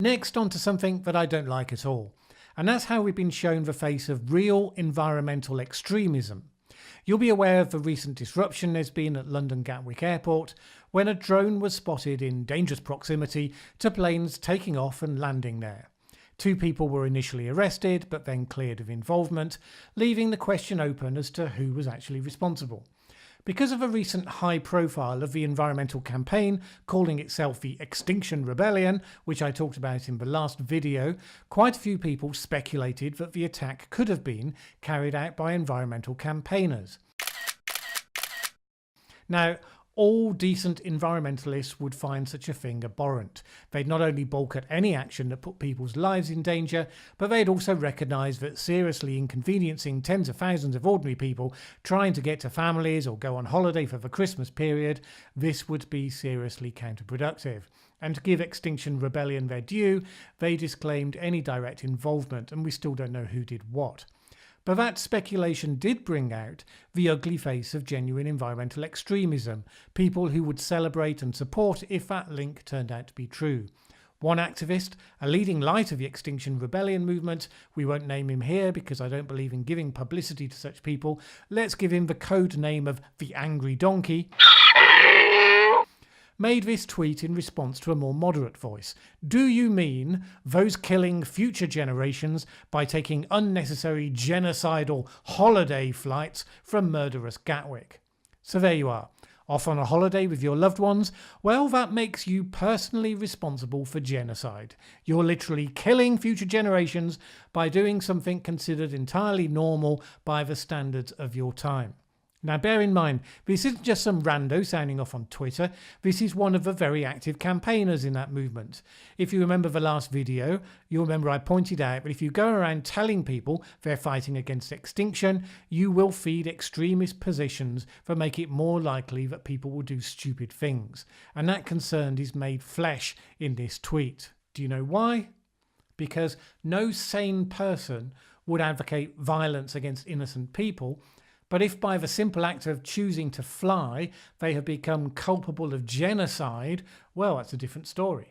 Next, on to something that I don't like at all, and that's how we've been shown the face of real environmental extremism. You'll be aware of the recent disruption there's been at London Gatwick Airport when a drone was spotted in dangerous proximity to planes taking off and landing there. 2 people were initially arrested but then cleared of involvement, leaving the question open as to who was actually responsible. Because of a recent high profile of the environmental campaign calling itself the Extinction Rebellion, which I talked about in the last video, quite a few people speculated that the attack could have been carried out by environmental campaigners. Now, all decent environmentalists would find such a thing abhorrent. They'd not only balk at any action that put people's lives in danger, but they'd also recognise that seriously inconveniencing tens of thousands of ordinary people trying to get to families or go on holiday for the Christmas period, this would be seriously counterproductive. And to give Extinction Rebellion their due, they disclaimed any direct involvement, and we still don't know who did what. But that speculation did bring out the ugly face of genuine environmental extremism, people who would celebrate and support if that link turned out to be true. One activist, a leading light of the Extinction Rebellion movement, we won't name him here because I don't believe in giving publicity to such people, let's give him the code name of the Angry Donkey, made this tweet in response to a more moderate voice. Do you mean those killing future generations by taking unnecessary genocidal holiday flights from murderous Gatwick? So there you are, off on a holiday with your loved ones. Well, that makes you personally responsible for genocide. You're literally killing future generations by doing something considered entirely normal by the standards of your time. Now bear in mind, this isn't just some rando sounding off on Twitter, this is one of the very active campaigners in that movement. If you remember the last video, you'll remember I pointed out that if you go around telling people they're fighting against extinction, you will feed extremist positions that make it more likely that people will do stupid things. And that concern is made flesh in this tweet. Do you know why? Because no sane person would advocate violence against innocent people. But if by the simple act of choosing to fly, they have become culpable of genocide, well, that's a different story.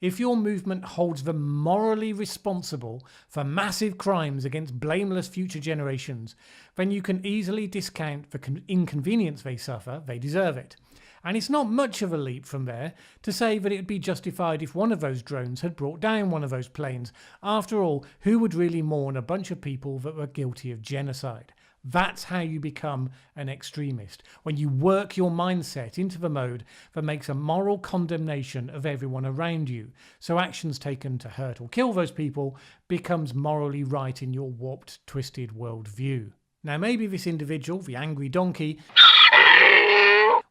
If your movement holds them morally responsible for massive crimes against blameless future generations, then you can easily discount the inconvenience they suffer. They deserve it. And it's not much of a leap from there to say that it would be justified if one of those drones had brought down one of those planes. After all, who would really mourn a bunch of people that were guilty of genocide? That's how you become an extremist, when you work your mindset into the mode that makes a moral condemnation of everyone around you, so actions taken to hurt or kill those people becomes morally right in your warped, twisted worldview. Now maybe this individual, the Angry Donkey,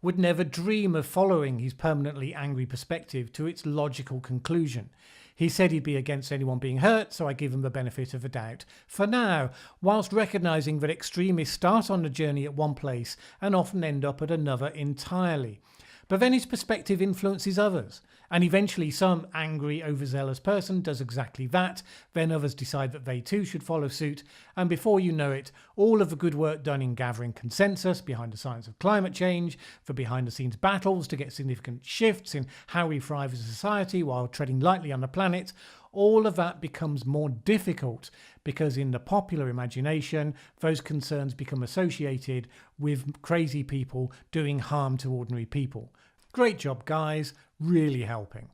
would never dream of following his permanently angry perspective to its logical conclusion. He said he'd be against anyone being hurt, so I give him the benefit of the doubt for now, whilst recognising that extremists start on a journey at one place and often end up at another entirely. But then his perspective influences others, and eventually some angry, overzealous person does exactly that, then others decide that they too should follow suit, and before you know it, all of the good work done in gathering consensus behind the science of climate change, for behind-the-scenes battles to get significant shifts in how we thrive as a society while treading lightly on the planet, all of that becomes more difficult because in the popular imagination, those concerns become associated with crazy people doing harm to ordinary people. Great job, guys, really helping.